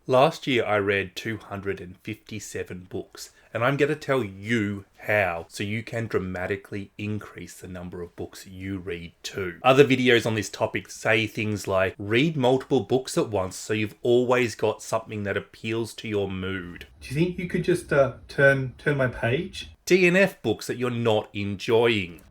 Last year I read 257 books, and I'm going to tell you how, so you can dramatically increase the number of books you read too. Other videos on this topic say things like, read multiple books at once so you've always got something that appeals to your mood. Do you think you could just turn my page? DNF books that you're not enjoying.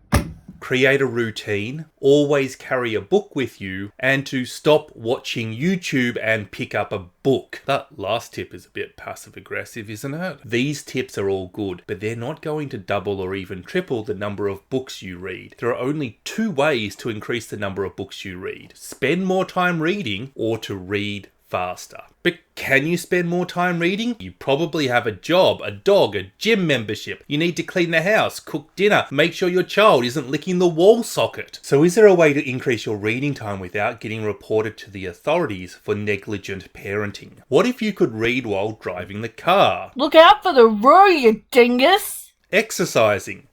Create a routine, always carry a book with you, and to stop watching YouTube and pick up a book. That last tip is a bit passive aggressive, isn't it? These tips are all good, but they're not going to double or even triple the number of books you read. There are only two ways to increase the number of books you read. Spend more time reading or to read faster. But can you spend more time reading? You probably have a job, a dog, a gym membership. You need to clean the house, cook dinner, make sure your child isn't licking the wall socket. So is there a way to increase your reading time without getting reported to the authorities for negligent parenting? What if you could read while driving the car? Look out for the road, you dingus! Exercising,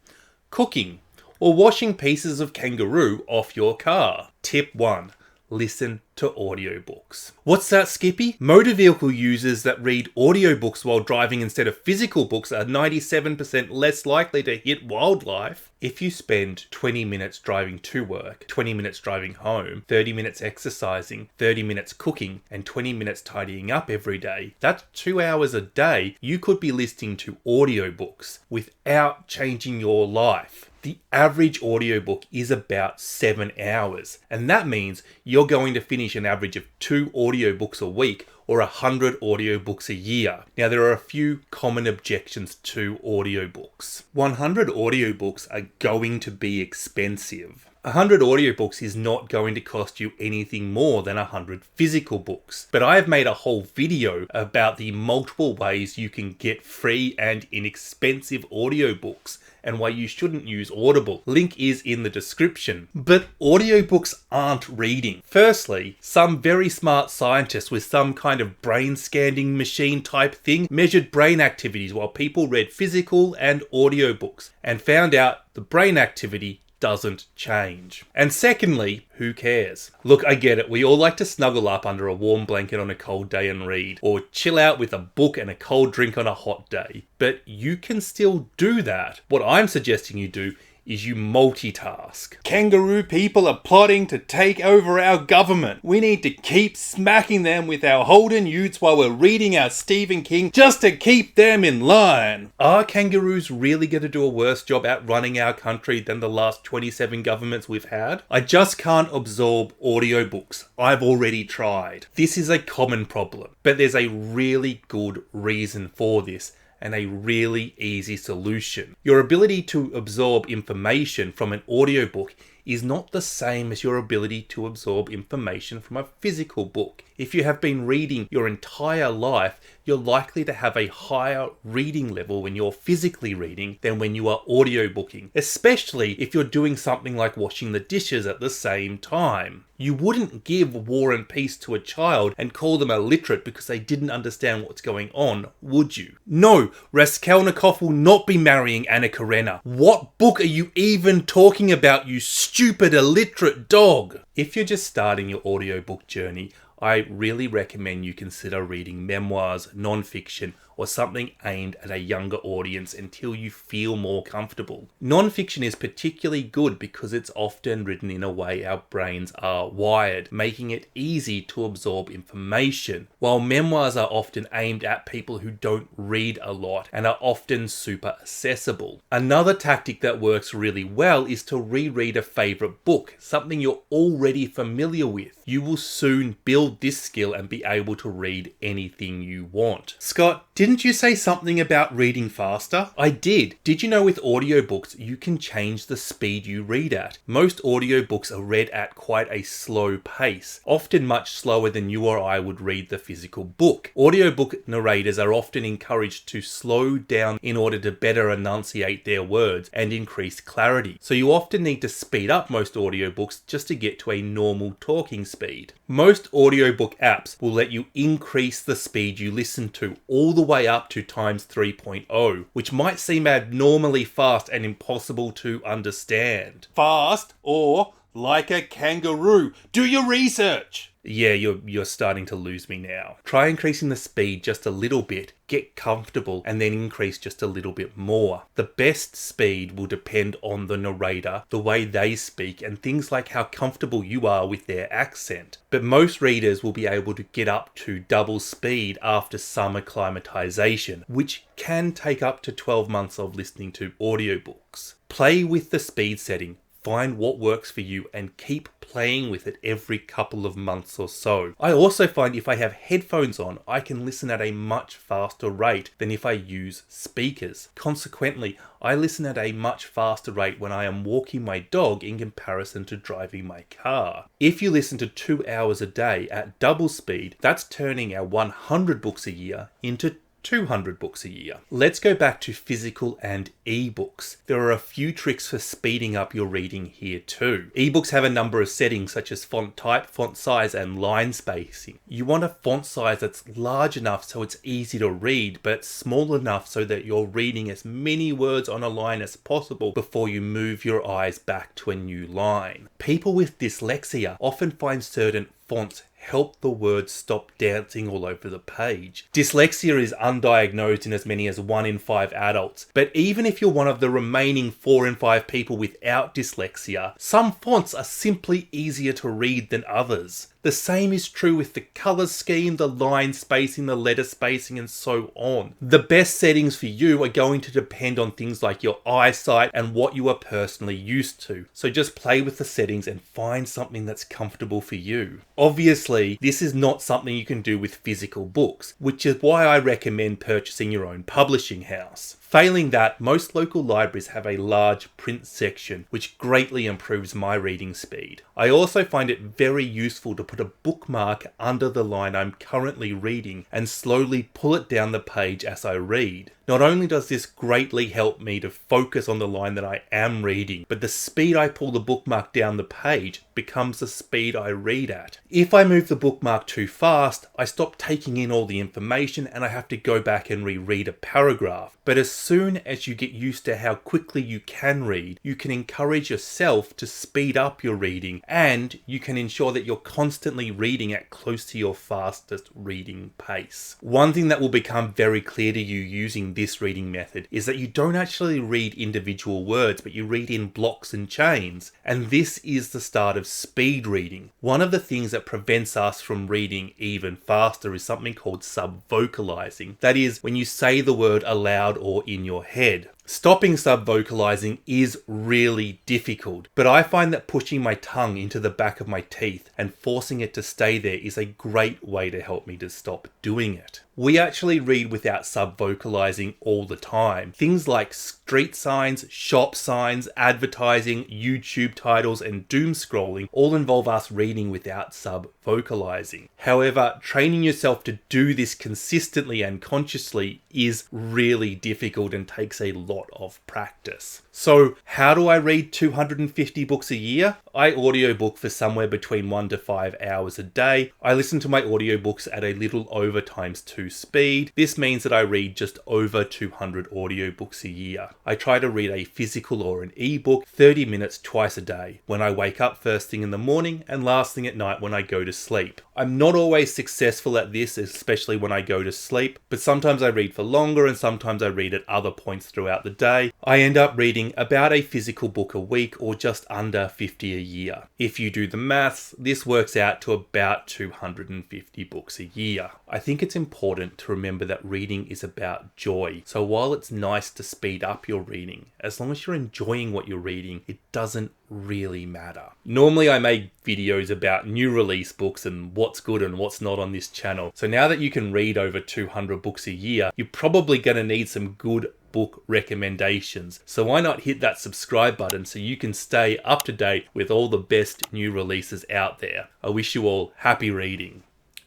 cooking, or washing pieces of kangaroo off your car. Tip 1. Listen to audiobooks. What's that, Skippy? Motor vehicle users that read audiobooks while driving instead of physical books are 97% less likely to hit wildlife. If you spend 20 minutes driving to work, 20 minutes driving home, 30 minutes exercising, 30 minutes cooking, and 20 minutes tidying up every day, that's 2 hours a day you could be listening to audiobooks without changing your life. The average audiobook is about 7 hours, and that means you're going to finish an average of 2 audiobooks a week or 100 audiobooks a year. Now, there are a few common objections to audiobooks. 100 audiobooks are going to be expensive. 100 audiobooks is not going to cost you anything more than 100 physical books. But I have made a whole video about the multiple ways you can get free and inexpensive audiobooks and why you shouldn't use Audible. Link is in the description. But audiobooks aren't reading. Firstly, some very smart scientists with some kind of brain scanning machine type thing measured brain activities while people read physical and audiobooks and found out the brain activity doesn't change. And secondly, who cares? Look, I get it. We all like to snuggle up under a warm blanket on a cold day and read, or chill out with a book and a cold drink on a hot day. But you can still do that. What I'm suggesting you do is you multitask. Kangaroo people are plotting to take over our government. We need to keep smacking them with our Holden Utes while we're reading our Stephen King just to keep them in line. Are kangaroos really going to do a worse job at running our country than the last 27 governments we've had? I just can't absorb audiobooks. I've already tried. This is a common problem, but there's a really good reason for this, and a really easy solution. Your ability to absorb information from an audiobook is not the same as your ability to absorb information from a physical book. If you have been reading your entire life, you're likely to have a higher reading level when you're physically reading than when you are audiobooking, especially if you're doing something like washing the dishes at the same time. You wouldn't give War and Peace to a child and call them illiterate because they didn't understand what's going on, would you? No, Raskolnikov will not be marrying Anna Karenina. What book are you even talking about, you stupid illiterate dog? If you're just starting your audiobook journey, I really recommend you consider reading memoirs, non-fiction, or something aimed at a younger audience until you feel more comfortable. Non-fiction is particularly good because it's often written in a way our brains are wired, making it easy to absorb information, while memoirs are often aimed at people who don't read a lot and are often super accessible. Another tactic that works really well is to reread a favourite book, something you're already familiar with. You will soon build this skill and be able to read anything you want. Scott, didn't you say something about reading faster? I did. Did you know with audiobooks you can change the speed you read at? Most audiobooks are read at quite a slow pace, often much slower than you or I would read the physical book. Audiobook narrators are often encouraged to slow down in order to better enunciate their words and increase clarity. So you often need to speed up most audiobooks just to get to a normal talking speed. Most audiobook apps will let you increase the speed you listen to all the way up to times 3.0, which might seem abnormally fast and impossible to understand. Fast or Like a kangaroo. Do your research. Yeah, you're starting to lose me now. Try increasing the speed just a little bit, get comfortable, and then increase just a little bit more. The best speed will depend on the narrator, the way they speak, and things like how comfortable you are with their accent. But most readers will be able to get up to double speed after some acclimatization, which can take up to 12 months of listening to audiobooks. Play with the speed setting. Find what works for you and keep playing with it every couple of months or so. I also find if I have headphones on, I can listen at a much faster rate than if I use speakers. Consequently, I listen at a much faster rate when I am walking my dog in comparison to driving my car. If you listen to 2 hours a day at double speed, that's turning our 100 books a year into 200 books a year. Let's go back to physical and ebooks. There are a few tricks for speeding up your reading here too. Ebooks have a number of settings such as font type, font size, and line spacing. You want a font size that's large enough so it's easy to read, but small enough so that you're reading as many words on a line as possible before you move your eyes back to a new line. People with dyslexia often find certain fonts help the words stop dancing all over the page. Dyslexia is undiagnosed in as many as 1 in 5 adults, but even if you're one of the remaining 4 in 5 people without dyslexia, some fonts are simply easier to read than others. The same is true with the color scheme, the line spacing, the letter spacing, and so on. The best settings for you are going to depend on things like your eyesight and what you are personally used to. So just play with the settings and find something that's comfortable for you. Obviously, this is not something you can do with physical books, which is why I recommend purchasing your own publishing house. Failing that, most local libraries have a large print section, which greatly improves my reading speed. I also find it very useful to put a bookmark under the line I'm currently reading and slowly pull it down the page as I read. Not only does this greatly help me to focus on the line that I am reading, but the speed I pull the bookmark down the page becomes the speed I read at. If I move the bookmark too fast, I stop taking in all the information and I have to go back and reread a paragraph. But as soon as you get used to how quickly you can read, you can encourage yourself to speed up your reading, and you can ensure that you're constantly reading at close to your fastest reading pace. One thing that will become very clear to you using this reading method is that you don't actually read individual words, but you read in blocks and chains. And this is the start of speed reading. One of the things that prevents us from reading even faster is something called subvocalizing. That is, when you say the word aloud or in your head. Stopping subvocalizing is really difficult, but I find that pushing my tongue into the back of my teeth and forcing it to stay there is a great way to help me to stop doing it. We actually read without subvocalizing all the time. Things like street signs, shop signs, advertising, YouTube titles, and doom scrolling all involve us reading without subvocalizing. However, training yourself to do this consistently and consciously is really difficult and takes a lot of practice. So, how do I read 250 books a year? I audiobook for somewhere between 1 to 5 hours a day. I listen to my audiobooks at a little over ×2 speed. This means that I read just over 200 audiobooks a year. I try to read a physical or an ebook 30 minutes twice a day, when I wake up first thing in the morning and last thing at night when I go to sleep. I'm not always successful at this, especially when I go to sleep, but sometimes I read for longer and sometimes I read at other points throughout the day. I end up reading about a physical book a week or just under 50 a year. If you do the maths, this works out to about 250 books a year. I think it's important to remember that reading is about joy. So while it's nice to speed up your reading, as long as you're enjoying what you're reading, it doesn't really matter. Normally I make videos about new release books and what's good and what's not on this channel. So now that you can read over 200 books a year, you're probably going to need some good book recommendations. So why not hit that subscribe button so you can stay up to date with all the best new releases out there. I wish you all happy reading.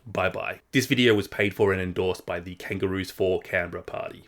Bye bye. This video was paid for and endorsed by the Kangaroos for Canberra Party.